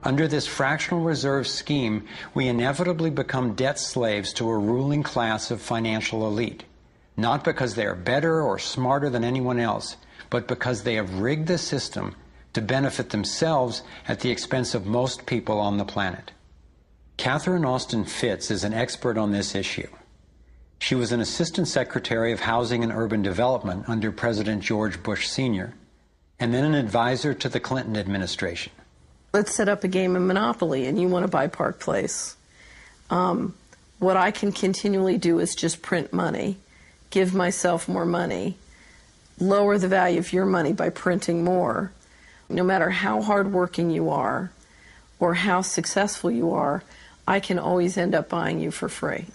Under this fractional reserve scheme, we inevitably become debt slaves to a ruling class of financial elite, not because they are better or smarter than anyone else, but because they have rigged the system to benefit themselves at the expense of most people on the planet. Catherine Austin Fitts is an expert on this issue. She was an Assistant Secretary of Housing and Urban Development under President George Bush Sr., and then an advisor to the Clinton administration. Let's set up a game of Monopoly and you want to buy Park Place. What I can continually do is just print money, give myself more money, lower the value of your money by printing more. No matter how hardworking you are or how successful you are, I can always end up buying you for free.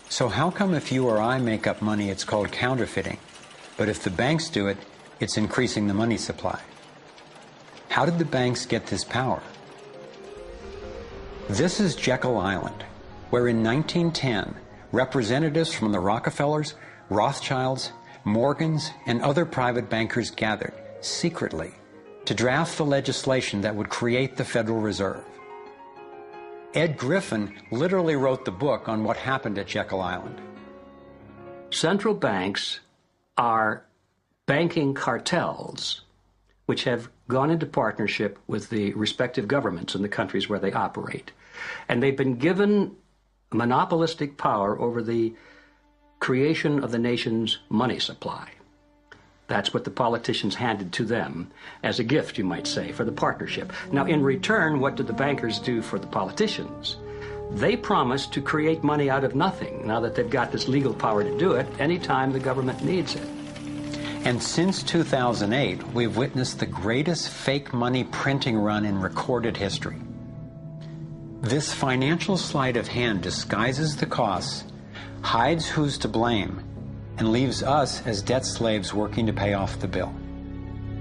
So how come if you or I make up money, it's called counterfeiting, but if the banks do it, it's increasing the money supply? How did the banks get this power? This is Jekyll Island, where in 1910, representatives from the Rockefellers, Rothschilds, Morgans, and other private bankers gathered secretly to draft the legislation that would create the Federal Reserve. Ed Griffin literally wrote the book on what happened at Jekyll Island. Central banks are banking cartels which have gone into partnership with the respective governments in the countries where they operate. And they've been given monopolistic power over the creation of the nation's money supply. That's what the politicians handed to them as a gift, you might say, for the partnership. Now, in return, what did the bankers do for the politicians? They promised to create money out of nothing, now that they've got this legal power to do it anytime the government needs it. And since 2008, we've witnessed the greatest fake money printing run in recorded history. This financial sleight of hand disguises the costs, hides who's to blame, and leaves us as debt slaves working to pay off the bill.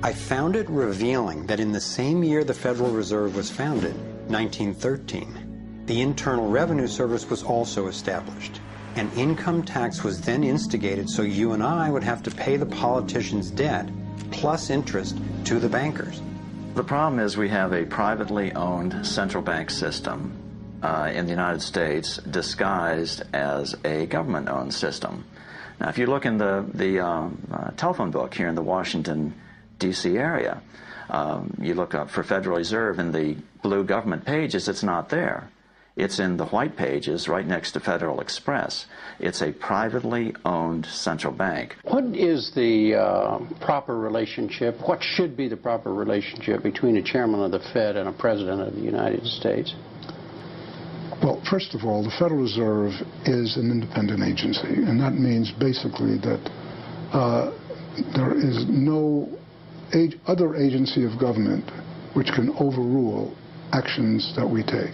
I found it revealing that in the same year the Federal Reserve was founded, 1913, the Internal Revenue Service was also established. An income tax was then instigated so you and I would have to pay the politicians' debt plus interest to the bankers. The problem is we have a privately owned central bank system in the United States disguised as a government-owned system. Now, if you look in the telephone book here in the Washington, D.C. area, you look up for Federal Reserve in the blue government pages, it's not there. It's in the white pages right next to Federal Express. It's a privately owned central bank. What is the proper relationship, what should be the proper relationship between a chairman of the Fed and a president of the United States? Well, first of all, the Federal Reserve is an independent agency, and that means basically that there is no other agency of government which can overrule actions that we take.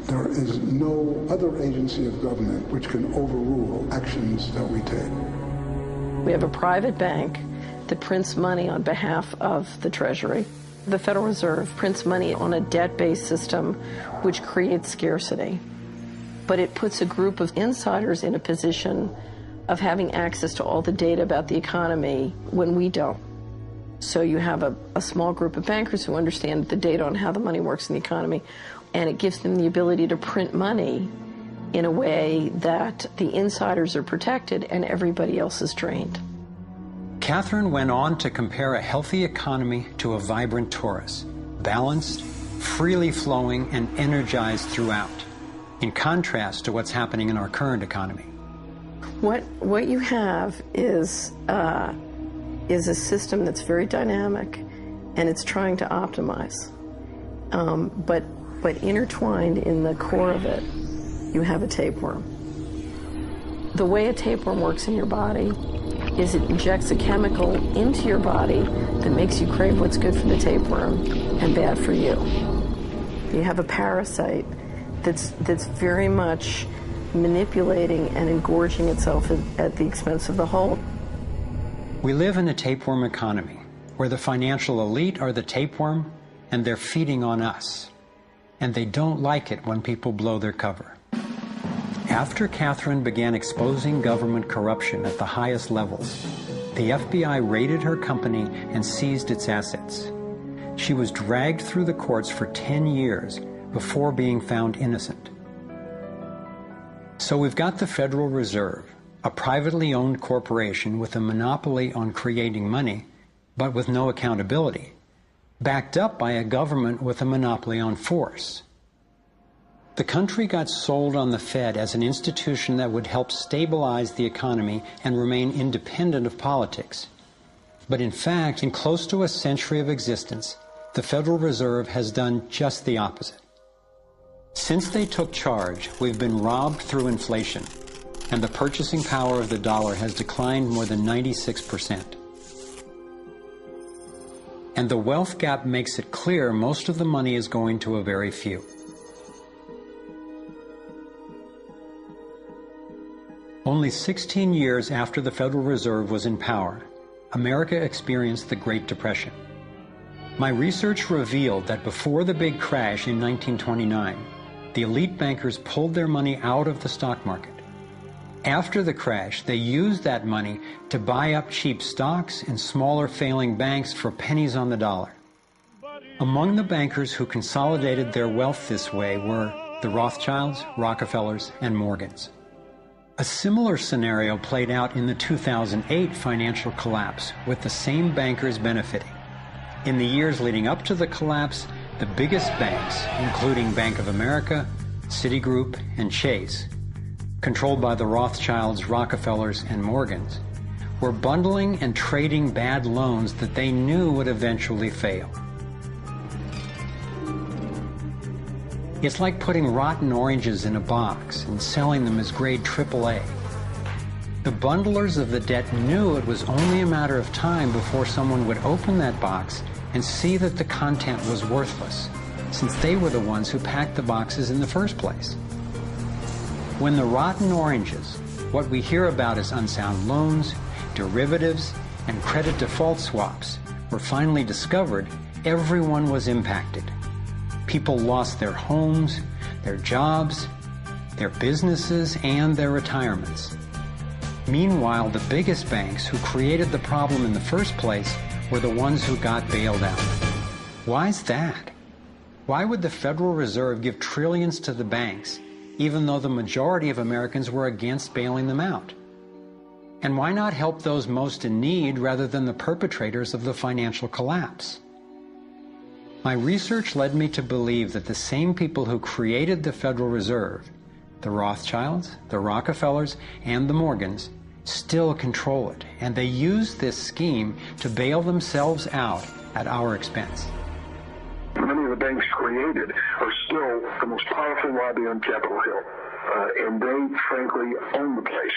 There is no other agency of government which can overrule actions that we take. We have a private bank that prints money on behalf of the Treasury. The Federal Reserve prints money on a debt-based system which creates scarcity. But it puts a group of insiders in a position of having access to all the data about the economy when we don't. So you have a small group of bankers who understand the data on how the money works in the economy, and it gives them the ability to print money in a way that the insiders are protected and everybody else is drained. Catherine went on to compare a healthy economy to a vibrant torus, balanced, freely flowing, and energized throughout, in contrast to what's happening in our current economy. What you have is a system that's very dynamic, and it's trying to optimize. But intertwined in the core of it, you have a tapeworm. The way a tapeworm works in your body is it injects a chemical into your body that makes you crave what's good for the tapeworm and bad for you. You have a parasite that's very much manipulating and engorging itself at the expense of the whole. We live in a tapeworm economy where the financial elite are the tapeworm and they're feeding on us. And they don't like it when people blow their cover. After Catherine began exposing government corruption at the highest levels, the FBI raided her company and seized its assets. She was dragged through the courts for 10 years before being found innocent. So we've got the Federal Reserve, a privately owned corporation with a monopoly on creating money, but with no accountability, backed up by a government with a monopoly on force. The country got sold on the Fed as an institution that would help stabilize the economy and remain independent of politics. But in fact, in close to a century of existence, the Federal Reserve has done just the opposite. Since they took charge, we've been robbed through inflation, and the purchasing power of the dollar has declined more than 96%. And the wealth gap makes it clear most of the money is going to a very few. Only 16 years after the Federal Reserve was in power, America experienced the Great Depression. My research revealed that before the big crash in 1929, the elite bankers pulled their money out of the stock market. After the crash, they used that money to buy up cheap stocks and smaller failing banks for pennies on the dollar. Among the bankers who consolidated their wealth this way were the Rothschilds, Rockefellers, and Morgans. A similar scenario played out in the 2008 financial collapse, with the same bankers benefiting. In the years leading up to the collapse, the biggest banks, including Bank of America, Citigroup, and Chase, controlled by the Rothschilds, Rockefellers, and Morgans, were bundling and trading bad loans that they knew would eventually fail. It's like putting rotten oranges in a box and selling them as grade AAA. The bundlers of the debt knew it was only a matter of time before someone would open that box and see that the content was worthless, since they were the ones who packed the boxes in the first place. When the rotten oranges, what we hear about as unsound loans, derivatives, and credit default swaps, were finally discovered, everyone was impacted. People lost their homes, their jobs, their businesses, and their retirements. Meanwhile, the biggest banks who created the problem in the first place were the ones who got bailed out. Why's that? Why would the Federal Reserve give trillions to the banks, even though the majority of Americans were against bailing them out? And why not help those most in need rather than the perpetrators of the financial collapse? My research led me to believe that the same people who created the Federal Reserve, the Rothschilds, the Rockefellers, and the Morgans, still control it, and they use this scheme to bail themselves out at our expense. Many of the banks created are still the most powerful lobby on Capitol Hill, and they, frankly, own the place.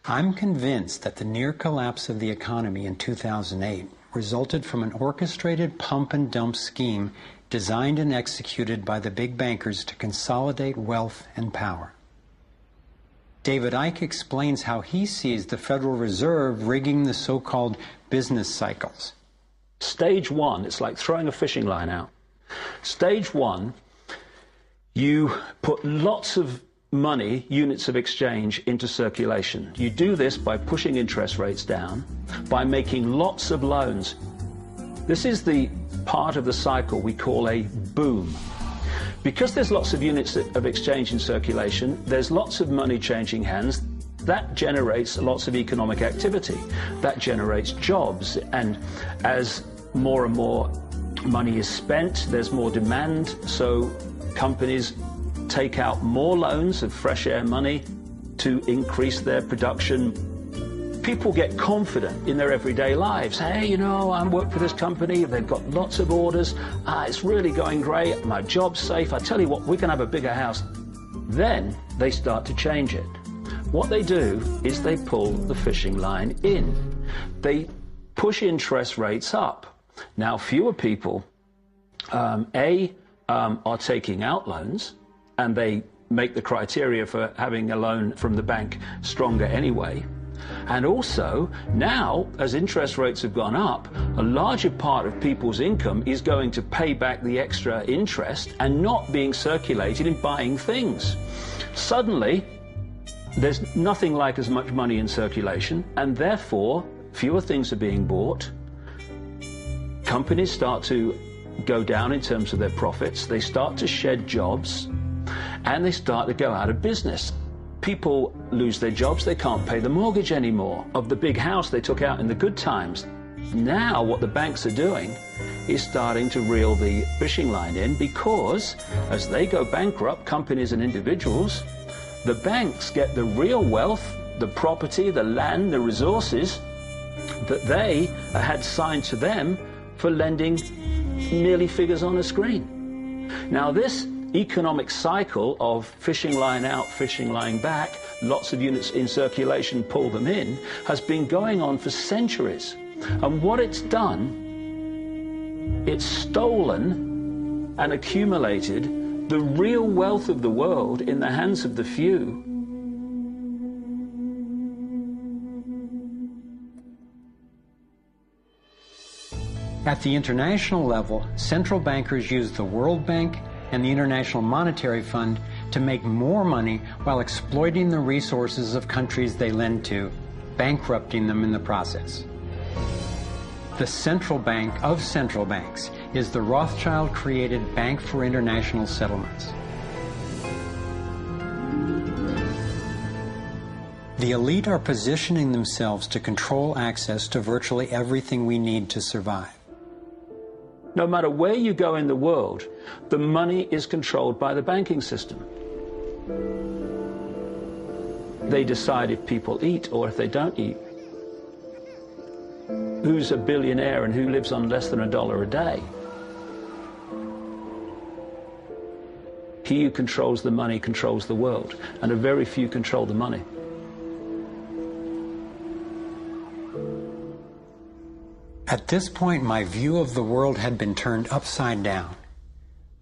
I'm convinced that the near collapse of the economy in 2008 resulted from an orchestrated pump-and-dump scheme designed and executed by the big bankers to consolidate wealth and power. David Icke explains how he sees the Federal Reserve rigging the so-called business cycles. Stage one, it's like throwing a fishing line out. Stage one, you put lots of money, units of exchange, into circulation. You do this by pushing interest rates down, by making lots of loans. This is the part of the cycle we call a boom. Because there's lots of units of exchange in circulation, there's lots of money changing hands. That generates lots of economic activity. That generates jobs. And as more and more money is spent, there's more demand, so companies take out more loans of fresh air money to increase their production. People get confident in their everyday lives. Hey, you know, I work for this company, they've got lots of orders, it's really going great, my job's safe, I tell you what, we can have a bigger house. Then they start to change it. What they do is they pull the fishing line in. They push interest rates up. Now, fewer people, are taking out loans, and they make the criteria for having a loan from the bank stronger anyway. And also, now, as interest rates have gone up, a larger part of people's income is going to pay back the extra interest and not being circulated in buying things. Suddenly, there's nothing like as much money in circulation, and therefore, fewer things are being bought. companies start to go down in terms of their profits, they start to shed jobs, and they start to go out of business. People lose their jobs, they can't pay the mortgage anymore of the big house they took out in the good times. Now what the banks are doing is starting to reel the fishing line in, because as they go bankrupt, companies and individuals, the banks get the real wealth, the property, the land, the resources that they had signed to them for lending merely figures on a screen. Now this economic cycle of fishing line out, fishing line back, lots of units in circulation, pull them in, has been going on for centuries. And what it's done, it's stolen and accumulated the real wealth of the world in the hands of the few. At the international level, central bankers use the World Bank and the International Monetary Fund to make more money while exploiting the resources of countries they lend to, bankrupting them in the process. The central bank of central banks is the Rothschild-created Bank for International Settlements. The elite are positioning themselves to control access to virtually everything we need to survive. No matter where you go in the world, the money is controlled by the banking system. They decide if people eat or if they don't eat. Who's a billionaire and who lives on less than $1 a day? He who controls the money controls the world, and a very few control the money. At this point, my view of the world had been turned upside down.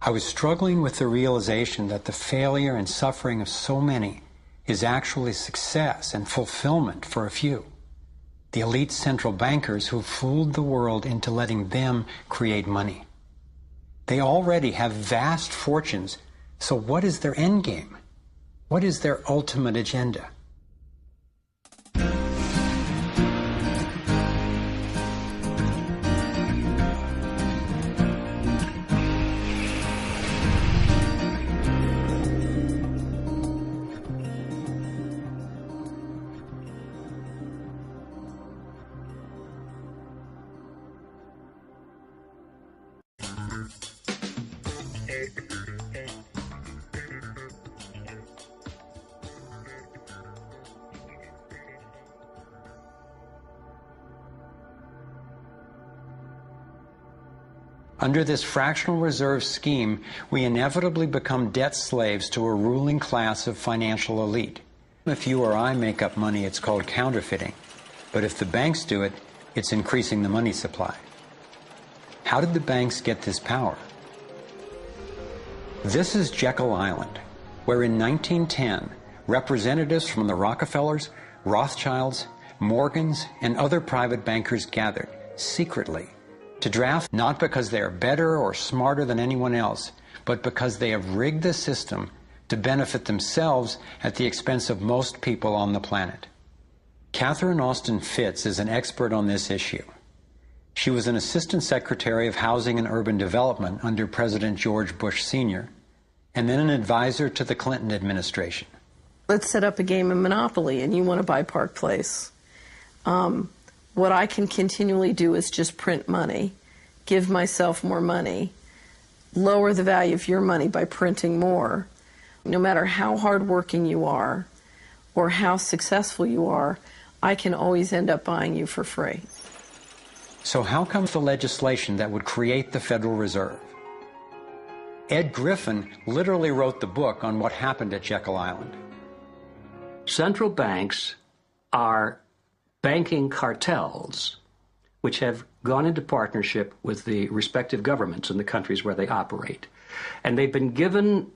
I was struggling with the realization that the failure and suffering of so many is actually success and fulfillment for a few. The elite central bankers who fooled the world into letting them create money. They already have vast fortunes, so what is their end game? What is their ultimate agenda? Under this fractional reserve scheme, we inevitably become debt slaves to a ruling class of financial elite. If you or I make up money, it's called counterfeiting. But if the banks do it, it's increasing the money supply. How did the banks get this power? This is Jekyll Island, where in 1910, representatives from the Rockefellers, Rothschilds, Morgans, and other private bankers gathered, secretly, to draft not because they are better or smarter than anyone else, but because they have rigged the system to benefit themselves at the expense of most people on the planet. Catherine Austin Fitts is an expert on this issue. She was an Assistant Secretary of Housing and Urban Development under President George Bush Sr., and then an advisor to the Clinton administration. Let's set up a game of Monopoly, and you want to buy Park Place. What I can continually do is just print money, give myself more money, lower the value of your money by printing more. No matter how hardworking you are or how successful you are, I can always end up buying you for free. So how comes the legislation that would create the Federal Reserve? Ed Griffin literally wrote the book on what happened at Jekyll Island. Central banks are banking cartels which have gone into partnership with the respective governments in the countries where they operate. And they've been given